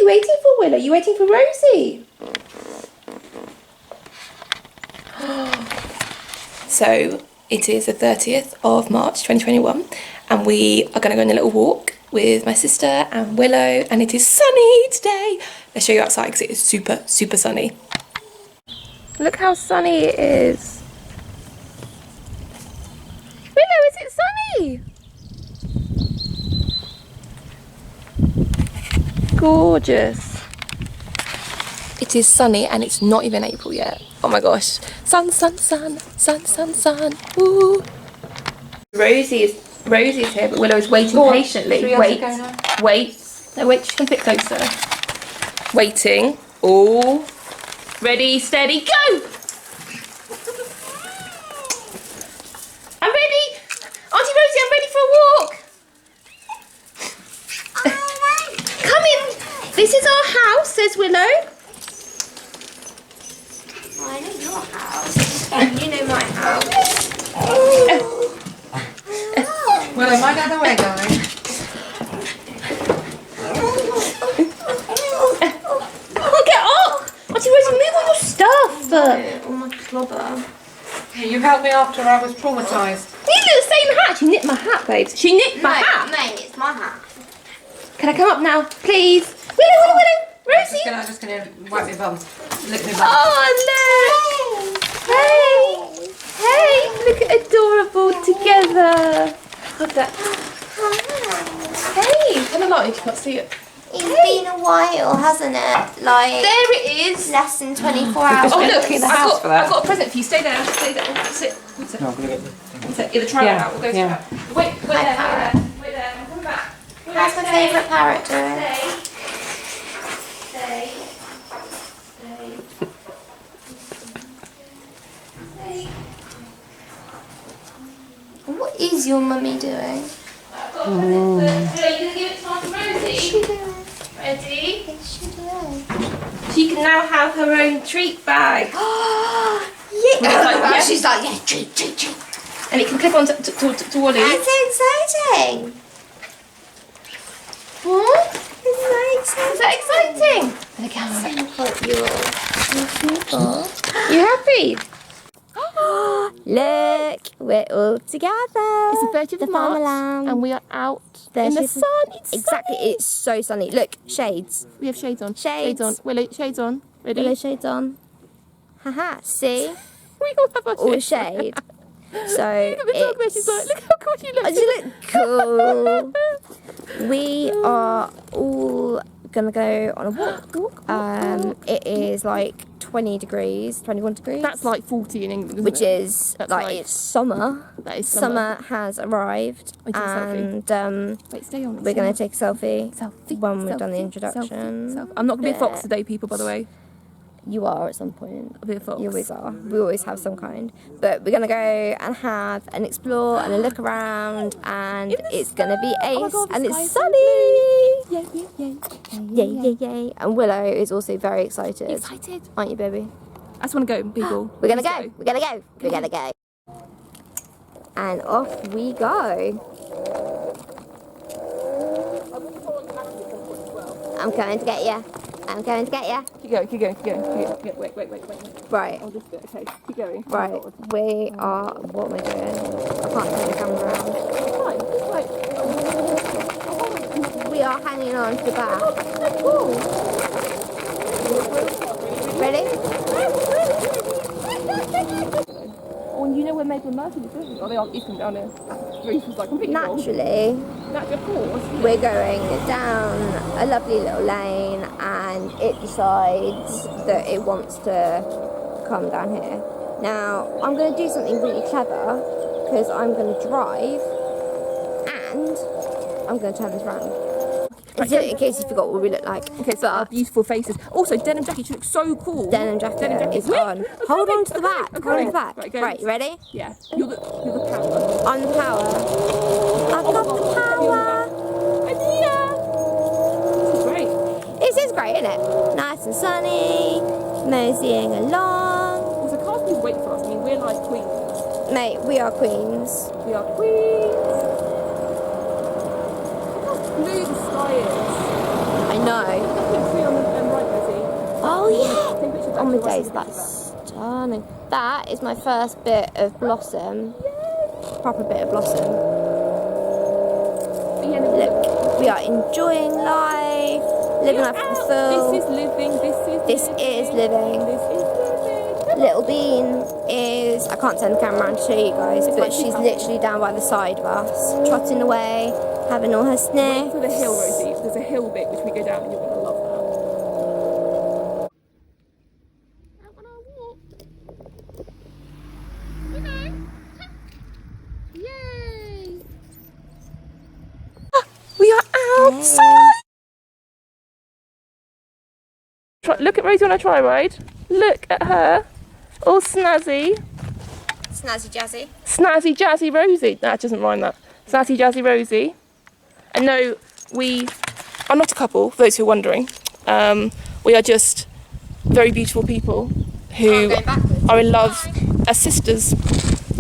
waiting for, Willow? Are you waiting for Rosie? So it is the 30th of March 2021 and we are going to go on a little walk with my sister and Willow, and it is sunny today. Let's show you outside because it is super, super sunny. Look how sunny it is. Willow, is it sunny? Gorgeous. It is sunny and it's not even April yet. Oh my gosh. Sun, sun, sun, sun, sun, sun. Woo. Rosie's here, but Willow is waiting patiently. Wait. No, wait, she can fit closer. Waiting. Oh. Ready, steady, go! I'm ready! Auntie Rosie, I'm ready for a walk! Come in! This is our house, says Willow. I know your house. And you know my house. Well, am I down the way, darling? Oh, get up! Auntie Rosie, move all your stuff. All my clobber. You helped me after I was traumatised. You do the same hat. She nicked my hat, babes. She nicked my hat. Mate, it's my hat. Can I come up now, please? Willow. Rosie. I'm just gonna wipe my bum. Lick my bum. Oh, look. Hey, look at adorable together. Look at that. Hey, turn the light if you can't see it. It's been a while, hasn't it? Like, there it is. less than 24 hours. Oh, look, the house for that. I've got a present for you. Stay there. Stay there. Sit. No, I'm gonna get the Either try it out. We'll go to yeah. that. Wait there. I'm coming back. How's my favourite parrot doing? Stay. What is your mummy doing? I've got a present for you. Gonna give it to Auntie Rosie? What's she doing? Ready? What's she doing? She can now have her own treat bag. Yeah. Yeah. She's like, yeah, treat. And it can clip on to Wally. That's so exciting. What? It's so exciting. Is that exciting? And the camera. You happy? Look, we're all together. It's the 30th of March and we are out in the sun. It's exactly, sunny. it's so sunny. Look, shades. We have shades on. Shades. on. Willow, shades on. Ready? Willow shades on. Haha, see? We all have our All shades. shade. So Look at the dog there. She's like, look how cool she looks. you look cool. We are all gonna go on a walk. It is like 21 degrees. That's like 40 in England, isn't which it? is That's like, like- it's summer. That is Summer has arrived, We take a selfie. and Wait, stay on. we're gonna take a selfie Selfie. when we've done the selfie, introduction. selfie. I'm not gonna be a fox today, people. By the way, You are at some point. I'll be a fox. You always are. We always have some kind. But we're gonna go and have an explore and a look around, and it's gonna be ace. Oh my God, the and sky it's is so sunny. Yay. And Willow is also very excited. Excited. Aren't you, baby? I just want to go, people. We're gonna Let's go. We're gonna go. We're gonna go. And off we go. I'm coming to get you. I'm coming to get you. Keep going. Wait. Right. I'll just do it. Okay, keep going. Right. We are. What am I doing? I can't turn the camera around. It's fine. We are hanging on to the back. Ready? Oh, and you know where Maple Merton is, don't you? Oh, they are. He's coming down there. Reese was like completely wrong. Naturally, Of course. we're going down a lovely little lane, and it decides that it wants to come down here. Now, I'm going to do something really clever, because I'm going to drive, and I'm going to turn this around. In case you forgot what we look like. Okay, so our beautiful faces. Also, denim jacket. She looks so cool. Denim jacket is Wait, on. Hold on to the back. I'm Hold on to coming. the back. Right, go. Right, you ready? Yeah. You're the power. On the power. I've got the power. I'm here. This is great. This is great, isn't it? Nice and sunny, moseying along. Also, cars please wait for us. I mean, we're like queens. Mate, we are queens. We are queens. Look how blue the sky is. I know. Look how blue Oh my days, that's stunning. That is my first bit of blossom. Proper bit of blossom. Look, we are enjoying life, living life to the full. This is living. This is living. Little Bean is, I can't turn the camera around to show you guys, but she's literally down by the side of us, trotting away, having all her sniffs. Wait for the hill, Rosie. There's a hill bit which we go down and you're going to love that. Out on our walk. Okay. Yay! We are outside! Look at Rosie on a tri-ride. Look at her. All snazzy. Snazzy jazzy. Snazzy jazzy Rosie. Nah, it doesn't rhyme that. Snazzy jazzy Rosie. And no, we are not a couple, for those who are wondering. We are just very beautiful people who are in love as sisters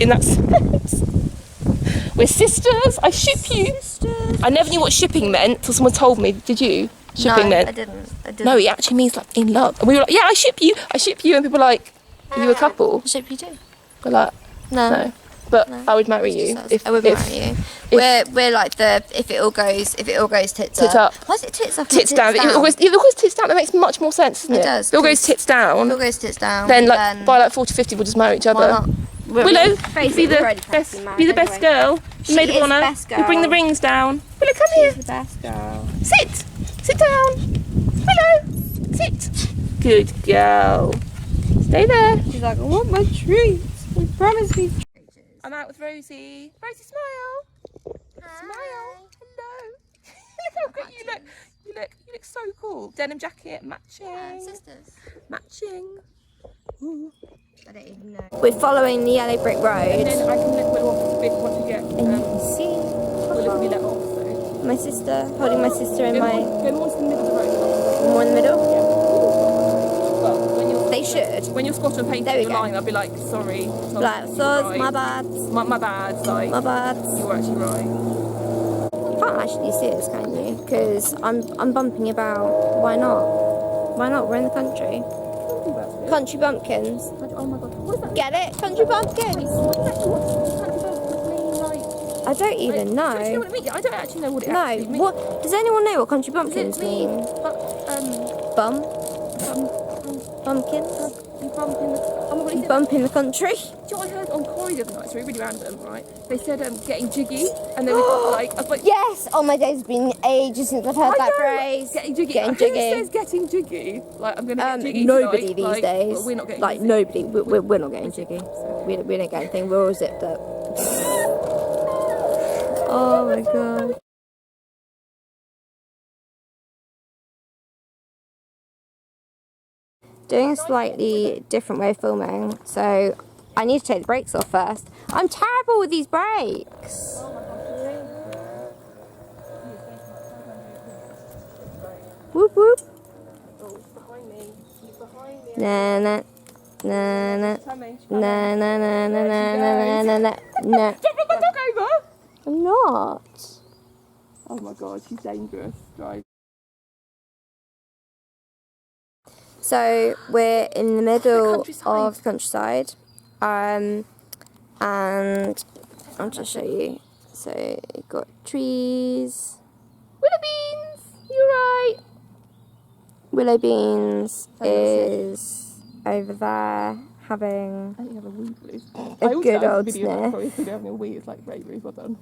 in that sense. We're sisters. I ship you. Sisters. I never knew what shipping meant until someone told me. Did you? Shipping meant? I didn't. No, it actually means like in love. And we were like, yeah, I ship you. And people were like, are you a couple? I ship you too. We're like, no. But I would marry you. I would marry you. We're like the if it all goes tits up. Why is it tits up? Tits down. If it always tits down, that makes much more sense, doesn't it? It does. If it all goes tits down. If it all goes tits down. Then like by like 40, 50, we'll just marry each other. Why not? Willow, be the best girl. Maid of honour. You bring the rings down. Willow, come here. She's the best girl. Sit down. Willow, sit. Good girl. Stay there. She's like, I want my treats. You promised me. I'm out with Rosie. Rosie, smile. Hi. Smile. Hello. Look how good you look. You look so cool. Denim jacket, matching. Yeah, sisters. Matching. Ooh. I don't even know. We're following the yellow brick road. And then I can let Willow off a bit once we get. And you can see Willow can be let off. So. my sister, holding my sister in my. Go more to the middle of the road. More in the middle. Yeah. Well, when you're. They should. When you're Scotch and painting There we the go. line, I'll be like, sorry. Like, so my bad. My bad. Like. My bad. You were actually right. You can't actually see us, can you? Because I'm bumping about. Why not? Why not? We're in the country. Country bumpkins. Oh my god. What is that? Get it? Country bumpkins. I don't even know. Do you know what it means? I don't actually know what it No. actually means. What does anyone know what country bumpkins mean? Bum. Bumpkins. Oh my god, You bump in the country. do you know what I heard on Corey the other night? It's really random, right? They said getting jiggy, and they were like, I was like, Yes. Oh my days, it's been ages since I've heard that phrase. Getting jiggy. Getting Who jiggy. says getting jiggy? Like, I'm gonna get jiggy Nobody tonight. these Like, days. well, we're not getting like jiggy. nobody. We're not getting jiggy. We don't get anything. We're all zipped up. Oh my god. Doing a slightly different way of filming, so I need to take the brakes off first. I'm terrible with these brakes. Whoop whoop. Na na na na na na na na na na na na. Don't run my dog over! I'm not. Oh my god, she's dangerous. Drive. So we're in the middle countryside. of the countryside, and I'll just show you. So you've got trees. Willow beans! You're right! Willow Beans is over there having I think you have a wee, please. a good old video sniff. Sorry, video having a wee. It's like very, very well done.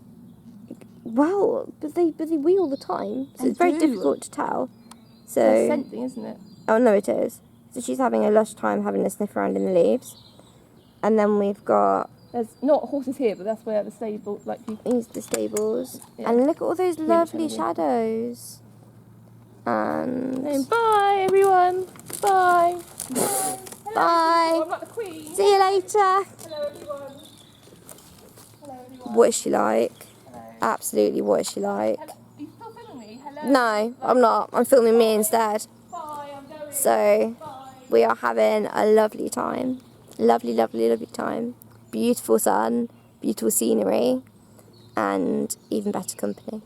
Well, but they wee all the time, so They it's very do. difficult to tell. It's So something, isn't it? oh no, it is. So she's having a lush time having a sniff around in the leaves, and then we've got There's not horses here, but that's where the stable, like you. these the stables, Yeah. and look at all those lovely shadowy. shadows. And And bye, everyone. Bye. bye. I'm like the queen. See you later. Hello, everyone. Hello, everyone. What is she like? Absolutely, what is she like? Are you still filming me? Hello. No, I'm not. I'm filming me instead. Bye. I'm going. So we are having a lovely time. Lovely, lovely, lovely time. Beautiful sun, beautiful scenery, and even better company.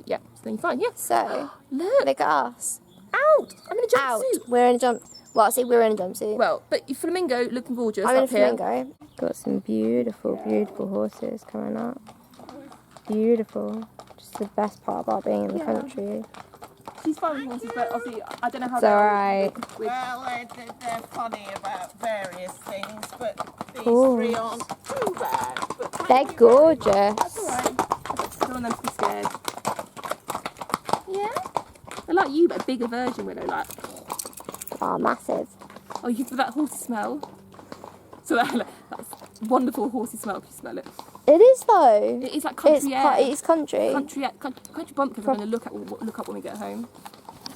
Yeah, it's fine. Yeah. So Look. look at us. Ow. out. I'm in a Out. jumpsuit. We're in a jump. Well, I say we're in a jumpsuit. Well, but flamingo looking gorgeous I'm in a up here. flamingo. Got some beautiful, beautiful horses coming up. Beautiful. Just the best part about being in the country. She's fine with horses, but obviously I don't know how It's alright. Well, they're funny about various things, but these Cool. three aren't too bad. But They're gorgeous. That's alright. I don't want them to be scared. Yeah? They're like you, but a bigger version, Willow. Like, Oh, massive. oh, you give that horsey smell. So that's wonderful horsey smell if you smell it. It is though. It is like country air. It's country. Country bumpkins. I'm gonna look up when we get home.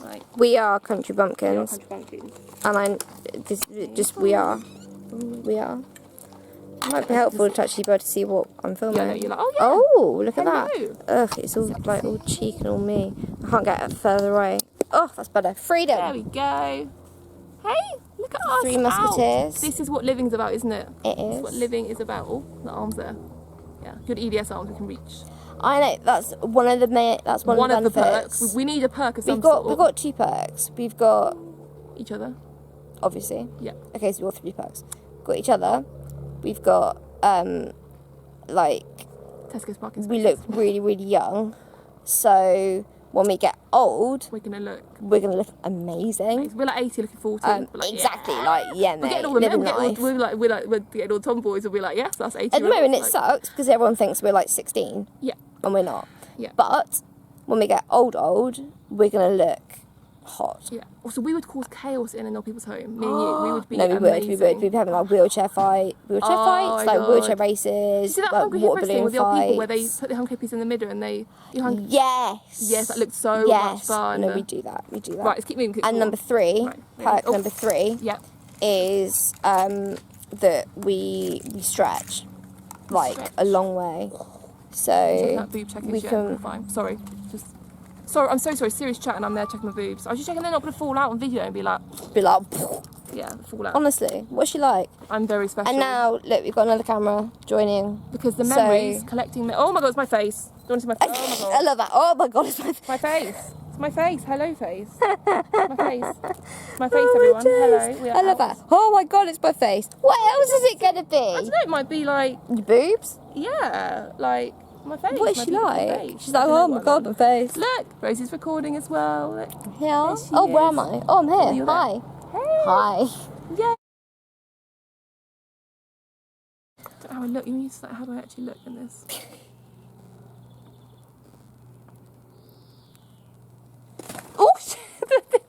Like, We are country we are bumpkins, country bumpkins. and we are. We are. It might be helpful to actually be able to see what I'm filming. Yeah, no, you're like, oh yeah. Oh, look at Hello. that. Ugh, it's all like all cheek and all me. I can't get it further away. Oh, that's better. Freedom. There we go. Hey, look at us. Three Musketeers. Out. This is what living's about, isn't it? It This is what is. living is about. Oh, the arms there. Yeah, good EDS arms we can reach. I know. That's one of the That's one of the benefits. perks. We need a perk of some We've got sort. 2 perks. We've got Each other. obviously. Yeah. Okay, so we've got 3 perks. We've got each other. We've got like Tesco's parking we spaces. look really, really young. So when we get old, We're gonna look. amazing. We're like 80 looking 40. but like, Exactly, yeah. like yeah, We're mate, getting all the men. living life. We're getting all tomboys and we're like, yes, that's 80. At the moment, it like, sucks because everyone thinks we're like 16, Yeah. and we're not. Yeah. But when we get old, we're gonna look hot. Yeah. Also, we would cause chaos in and out people's home. Me and you, we would be No, we amazing. would. We'd be having like wheelchair fights, my like God. wheelchair You races, see that like Hungry water Hippos thing balloon with the old people where fights. they put the Hungry Hippies in the middle and they... Yes. Yes, that looked so much Yes. fun. No, we do that. We do that. Right, let's keep moving. And number 3, Right. perk Oh. number 3 Yeah. is that we stretch like Stretch. a long way. So That boob check we is can. fine. Sorry. Sorry, I'm so sorry. Serious chat and I'm there checking my boobs. I was just checking they're not going to fall out on video and be like, Be like, yeah, fall out. honestly, what's she like? I'm very special. And now, look, we've got another camera joining. Because the So- memories, collecting... Oh my God, it's my face. Do you want to see my face? Oh my God. I love that. Oh my god, it's my My face. It's my face. Hello, face. My face. My face, Oh, everyone. my Hello. days. We are I love out. that. Oh my god, it's my face. What else is it gonna I be? don't know, it might be like, Your boobs? yeah, like my face. What is my she beautiful like? face. She's I like, don't know oh my what god, I'm my on. face. Look, Rosie's recording as well. Look. Here. There she Oh, where is. am I? Oh, I'm here. you're there. Hi. Hey. Hi. Yeah. How I look? You need to how do I actually look in this? Oh shit!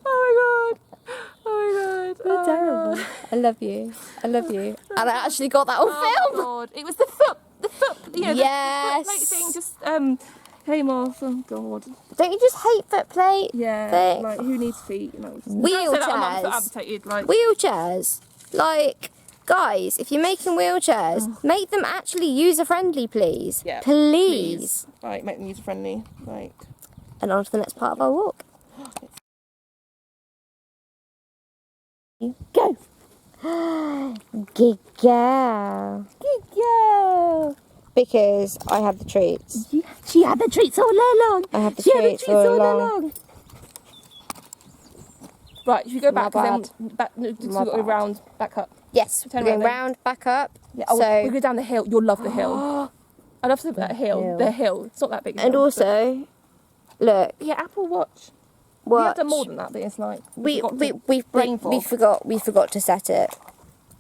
Oh my god! Oh my god! You're Oh terrible. God. I love you. I love you. And I actually got that on Oh film. god! It was the foot, you know, Yes. the foot plate thing just came off. Oh god! Don't you just hate foot plate? Yeah, Thing? like who needs feet? You know, Wheelchairs. amputated, like Wheelchairs. Like, guys, if you're making wheelchairs, make them actually user-friendly, please. Yeah, Please. Like make them user friendly, like. And on to the next part of our walk. Go. Good girl. Good girl. Because I have the treats. She had the treats all along. I have the treats all along. Right, should we go back? My 'Cause then back, no, just My go bad. round, back up. Yes, Turn we're going around then. round, back up. Yeah, oh, So- we go down the hill. You'll love the hill. I love that hill. hill. The hill. It's not that big. a And hill, also, look, but- yeah, Apple Watch. We what have done more than that, but it's like we brain fog. forgot to set it.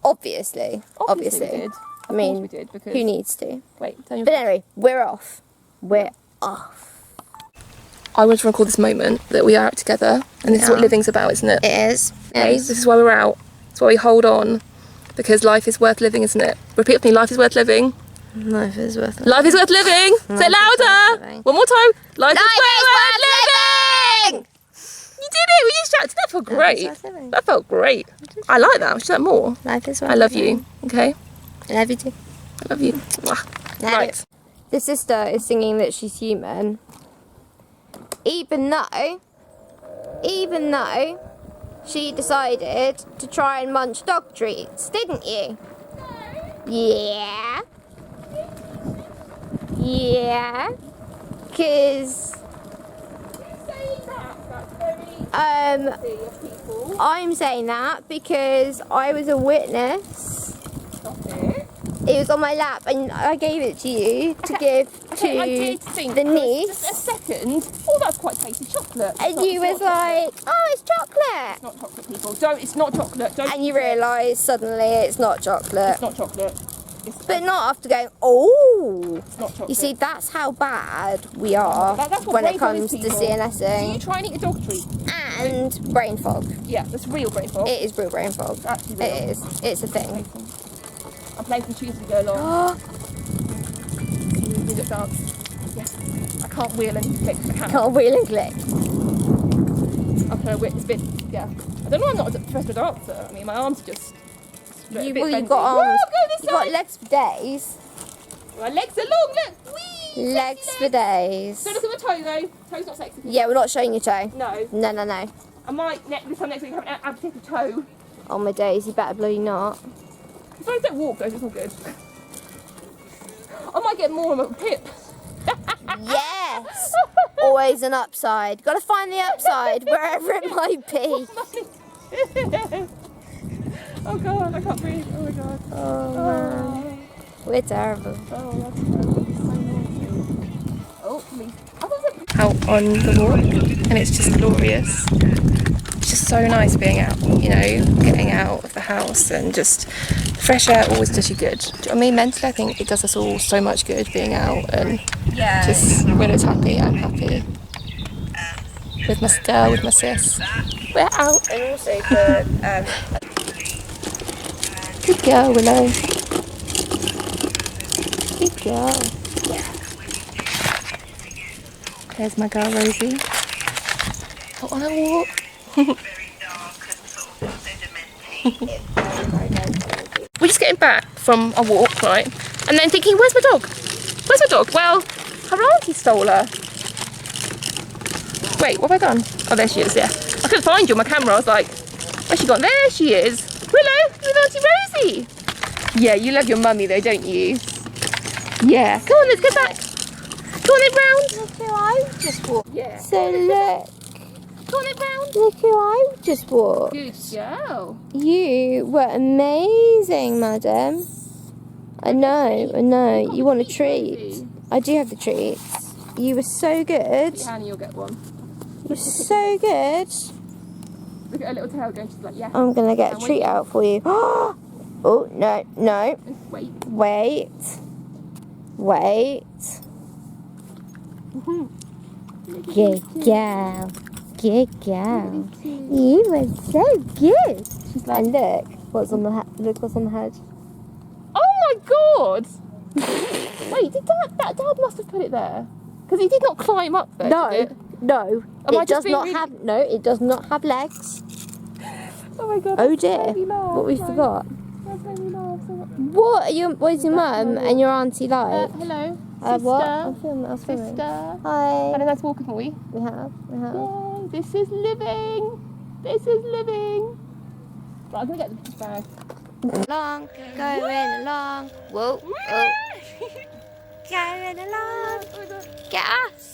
Obviously. Obviously we did. I mean, we did because who needs to? wait. Tell you But anyway, we're off. We're off. I want to record this moment that we are out together, and this is what Yeah. living's about, isn't it? It is. Okay, this is why we're out. It's why we hold on, because life is worth living, isn't it? Repeat with me. Life is worth living. Life is worth it. Life is worth living. Say it is worth louder. living. One more time. Life is Life worth is living. You did it. We just shouted. That felt great. worth living. That felt great. I like that. We should do that more. Life is worth I love living. you. Okay. I love you too. I love you. Mwah. No. Right. The sister is singing that she's human. Even though she decided to try and munch dog treats, didn't you? Yeah. Yeah. because I'm saying that because I was a witness. It was on my lap and I gave it to you to give to the niece. Just a second. Oh, that's quite tasty chocolate. And you was like, oh, it's chocolate. It's not chocolate, people. Don't. It's not chocolate. Don't. And you realised suddenly it's not chocolate. It's not chocolate. But not after going, oh. It's not chocolate. You see, that's how bad we are That's what when it brain fog comes to is, people. Do you CNSing. try and eat a dog treat? And brain fog. Yeah, that's real brain fog. It is real brain fog. It's actually real. It is. It's a thing. I'm playing some tunes to go along. Music dance. Yeah. I can't wheel and click. I Can't wheel and click. Okay, it's a bit, yeah. I don't know, I'm not a professional dancer. I mean, my arms are just You've got arms. You've got legs for days. My legs are long, look. Whee! Legs for days. So look at my toe though. Toe's not sexy. Yeah, we're not showing your toe. No. No, no, no. I might, this time next week, have an amputated toe. Oh my days, you better bloody not. As long as I don't walk though, it's all good. I might get more of a pip. Yes! Always an upside. Got to find the upside wherever it might be. Oh god, I can't breathe. Oh my god. Oh man. We're terrible. Oh, that's so naughty. Oh, please. Out on the walk, and it's just glorious. It's just so nice being out, you know, getting out of the house, and just fresh air always does you good. Do you know what I mean? Mentally, I think it does us all so much good being out, and just when it's happy, I'm happy. With my stir, with my sis. We're out. And also for Good girl, Willow. Good girl. There's my girl, Rosie. Out on a walk. We're just getting back from a walk, right? And then thinking, where's my dog? Where's my dog? Well, her auntie stole her. Wait, what have I done? Oh, there she is, yeah. I couldn't find you on my camera. I was like, where's she gone? There she is. Willow, with Auntie Rosie. Yeah, you love your mummy though, don't you? Yeah. Go on, let's go back. Go on then round. Look who I just walked. Yeah. So look. Go on then round. Look who I just walked. Good girl. You were amazing, madam. I know. You want a treat. I do have the treats. You were so good. Hannah, you'll get one. You're so good. Look at her little tail going, she's like, yeah. I'm going to get a treat out for you. Oh, no. Wait. Wait. Good girl. You were so good. She's like, and look what's on the head. Oh my god! Wait, did Dad must have put it there? Because he did not climb up there, did it? No. Am I It just does being not really- have. No, it does not have legs. Oh my god. Oh that's dear. made me laugh, What we like, forgot. That's made me laugh so much. What is your mum and your auntie like? Hello. What? Sister. I'm filming. Sister. Had a Hi. nice walk, haven't we? We have. Yay, this is living. Right, I'm gonna get the bag. Along, going along. Whoa. Going along. Get us.